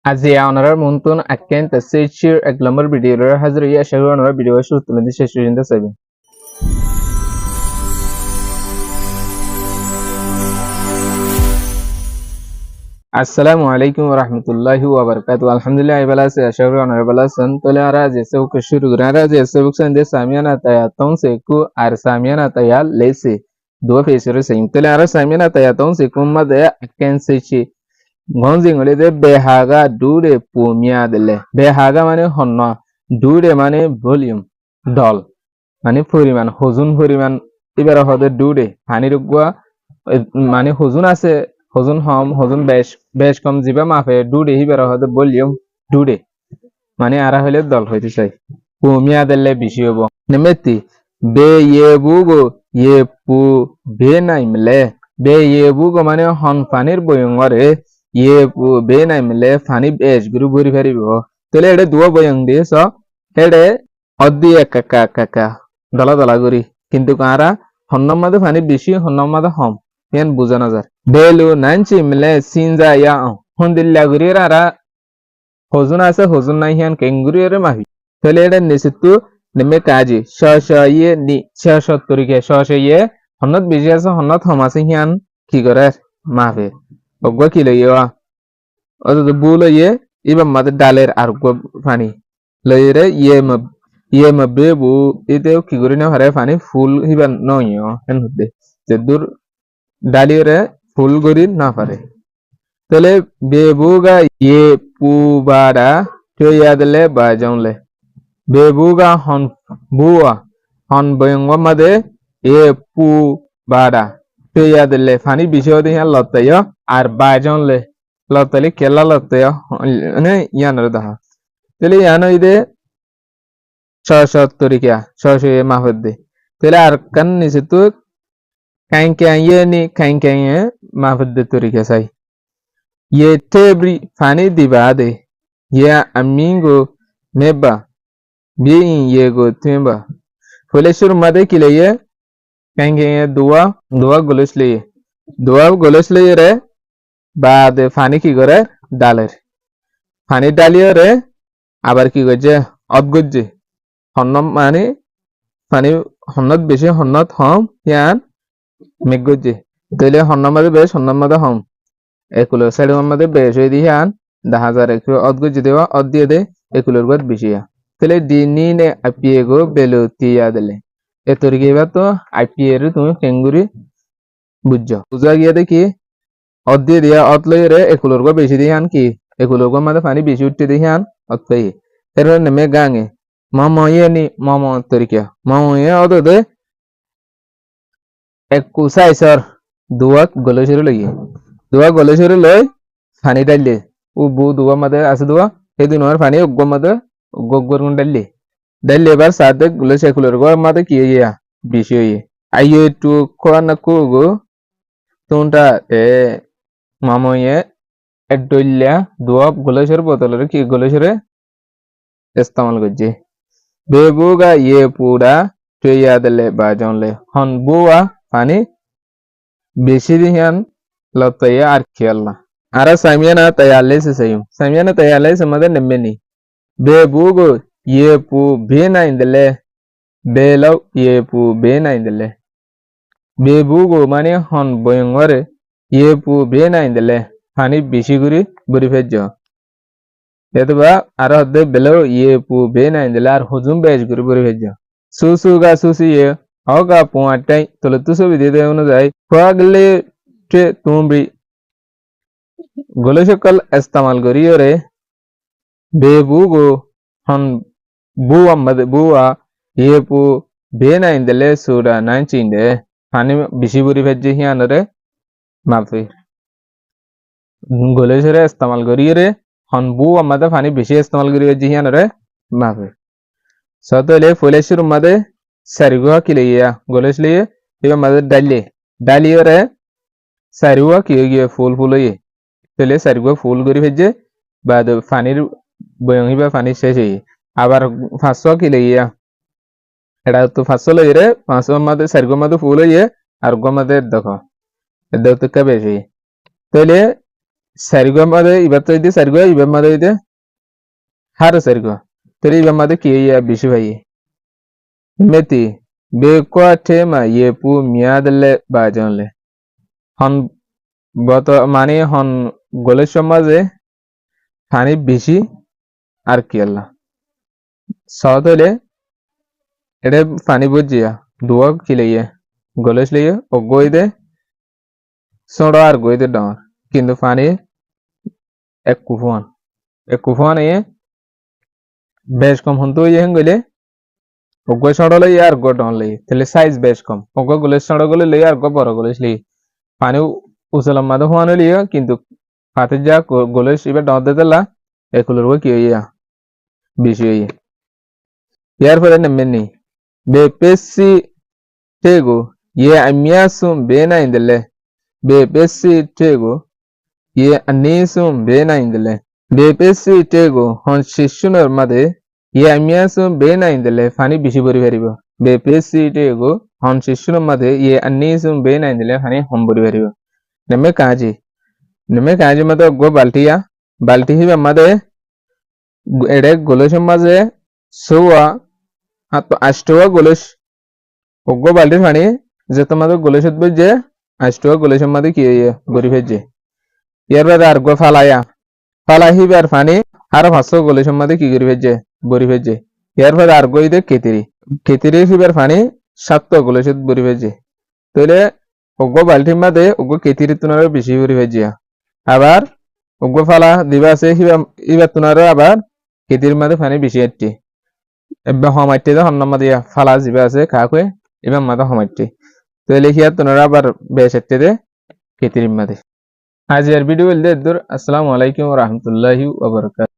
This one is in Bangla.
Aziya onarar muntun akken tasechir eklamar videolar hazır ya şahı onarar video şutulun şaşırında sabi. Assalamu alaikum warahmatullahi wabarakatuh. Alhamdulillah ibalas ya şahı onarar balasan tole araz ya sevk şuru guraraz ya sevk sende samiyana taya ton seku ar samiyana taya lese dua fesere sayim tole araz samiyana taya ton seku made akken sechi Ngonzi ngolede behaga dure pumia dele. Behaga মানে হন্ন dure মানে ভলিউম দল মানে পরিমাণ হজুন পরিমাণ এবারে হদে dure পানির গুয়া মানে হজুন আছে হজুন হম হজুন বেশ কম জিবা মাফে dure এবারে হদে ভলিউম dure মানে আরা হইলে দল হইতে চাই পুমিয়া দলে বেশি হবো নেমেতি বে ইয়েবুগো ইয়ে পু বে নাইমলে বে ইয়েবুগো মানে হন পানির বয়ঙ্গরে ye be na mile fani besh guru buri feri bo tele ede duo boyang de so ede oddi ekaka dala guri কিন্তু কারা হন্নম মাদে ফানি বেশি হন্নম মাদে হম ইয়ান বুঝানো যায় বেলু নানচি মিলে সিনজা ইয়া হন্দিল্লা গুরি রারা হজুন আছে হজুন নাই হিয়ান কেঙ্গুরি এর মাহি তলে ede নিসিতু নেমে কাজি শ শ ইয়ে নি শ শ তরিকে শ শ ইয়ে হন্নত বেশি আছে হন্নত হম আছে হিয়ান কি করে মাফে ogwa kilo yewa odo bulo ye iba mad daler argo fani leyre ye ma bebu ite kigurina hare fani full hiban no yo en hudde jedur dalire full gori na pare tele bebu ga ye pu bada to yadle bajonle bebu ga hon buwa hon boyongo made ye pu bada to yadle fani bishode yan lottayo R Bizon লে লতলি কেলা লতে মানে ইয়ানোর দাহা তেলে ইয়ানো ইদে 670 কিয়া 600 এ মাহদে তেলে আর কান নিছে তো কাইন কাইন ইয়ে নি কাইন কাইন এ মাহদে তরিকা সাই ये tebri fani dibade ya amingo meba bien yego temba fole sur made kile ye kain kain dua golos le re বাদ ফানি কি করে ডালের ফানি ডালিয়ে রে আবার কি করছে অদগজ্জে হন্নম মানে ফানি হন্নত বেশি হন্নত হম ইয়ান মেগজ্জে তাইলে হন্নম মাদে বেশ হন্নম মাদে হম একুলো সাইড মাদে বেশ হয়ে দিয়ে আন 10,000 একটু অদগজ্জে দেওয়া অদ দিয়ে দে একুলোর গদ বেশি তাহলে দিনি নে আপিয়ে গো বেলুতিয়া দিলে এ তরিকে এবার তো আইপিএ রে তুমি কেঙ্গুরি বুঝছো বুঝা গিয়ে দেখি অদ্দি দিয়া অতলইরে একুলরগো বেশি দিহান কি একুলরগো মাদে পানি বেশি উঠতে দিহান অতই এর নেমে গাঙে মাময়ে নি মাম তরিকা মাময়ে অদদে একু সাইসর দুয়াক গলেশরে লই পানি ডাললে ও বু দুয়া মাদে আছে দুয়া এই দিনের পানি অগ্গ মাদে গগগর গুন ডাললে এবার সাদে গলেশ একুলরগো মাদে কি ইয়া বেশি হইয়ে আইয়ে একটু কোয়া না কোগো তোনটা মাময়ে এডইল্লা দুয়া গলেশের বোতলের কি গলেশরে ইস্তেমাল করছে বেবুগা ইয়ে পুরা টইয়া দলে বাজনলে হন বুয়া পানি বেশি দিহান লতয়া আর খেয়াল্লা আরা সামিয়ানা তায়ালে সে সাইম সামিয়ানা তায়ালে সে মদে নেমেনি বেবুগো ইয়ে পু বেনা ইন্দলে বেলাও ইয়ে পু বেনা ইন্দলে বেবুগো মানে হন বয়ঙ্গরে ইয়ে পু বেনা ইন্দলে পানি বেশি করে বরি ফেজ এতবা আর হদে বেলো ইয়ে পু বেনা ইন্দলে আর হুজুম বেশ করে বরি ফেজ সুসুগা সুসিয়ে হগা পুয়াটাই তলে তুসো বিদিতে অনুযায়ী ফাগলে টে তুমবি গলেশকল ইস্তেমাল করিও রে বেবুগো হন বুয়া মদে বুয়া ইয়ে পু বেনা ইন্দলে সুরা নাইচিন্দে পানি বেশি বরি ফেজ হিয়ানরে মাফি গলেশরে ইস্তেমাল করিয়ে রে হন বু আমাদের পানি বেশি ইস্তেমাল করিয়ে জিহিয়ান রে মাফে সতলে ফুলেশুর মাদে সারিগুয়া কিলিয়া গলেশ লিয়ে এবার মাদে ডালিয়ে রে সারিগুয়া কি গিয়ে ফুল হইয়ে তেলে সারিগুয়া ফুল করি ফেজে বাদ পানির বয়ং হিবা পানি শেষ হইয়ে আবার 500 কিলিয়া এটা তো 500 লই রে 500 মাদে সারিগুয়া মাদে ফুল হইয়ে আর গো মাদে দেখো এদের তো কে বেশি তাহলে Sarigwa made ibato ide sarigwa iba made ide har sarigwa. Teri iba made ki ya bishi bayi. Meti be kwa tema yepu miadle bajonle. Hon boto mani hon gole samaje hani bishi আর কি আল্লাহ সহজ হইলে এটা পানি বুঝিয়া দুয়া খিলাইয়া গলেস লইয়া ও গইদে সোড়া আর গইদে ডাঙর কিন্তু পানি এক কুফান এ বেশ কম হন্তু ইয়ে গইলে ও গই সোড়া লইয়া আর গো ডাঙর লইয়া তাহলে সাইজ বেশ কম ও গো গলেস সোড়া গলে লইয়া আর গো বড় গলেস লইয়া পানি উসলাম মাদে হুয়ানো লইয়া কিন্তু পাতে যা গলেস এবার ডাঙর দিতেলা একুলোর কি হইয়া বেশি হইয়া ইয়ার পরে নেমেন নেই be pessi tego ye amiasum bena indele be pessi tego ye anisum bena indele be pessi tego hon shishunar made ye amiasum bena indele fani bishi bori varibo be pessi tego hon shishunar made ye anisum bena indele fani hon bori varibo neme kaji mate go baltiya balti hibe made ede golosum maze sowa atto ashtowa golosh oggo baltir পানি যে তোমাদের গলেশত বইছে আষ্টুয়া গলেশের মধ্যে কি গরি ফেজে এর বাদে আর গো ফালাহিবার পানি আর 500 গলেশের মধ্যে কি গরি ফেজে বরি ফেজে এর বাদে আর গই দে কেতিরি হিবার পানি 7 গলেশত বরি ফেজে তাহলে oggo বালতির মধ্যে oggo কেতিরি তুনারে বেশি বরি ফেজে আবার oggo ফালা দিবা আছে হিবা তুনারে আবার কেতির মধ্যে পানি বেশি আটটি ebbe homaite da honnama dia fala jibe আছে কাকু এবার মাথা হমাইতে তো লিখিয়া তোনারা আবার বেশেতে দে কেতিরিম মাদে আজ এর ভিডিও দে দূর আসসালামু আলাইকুম ওয়া রাহমাতুল্লাহি ওয়া বারাকাতুহু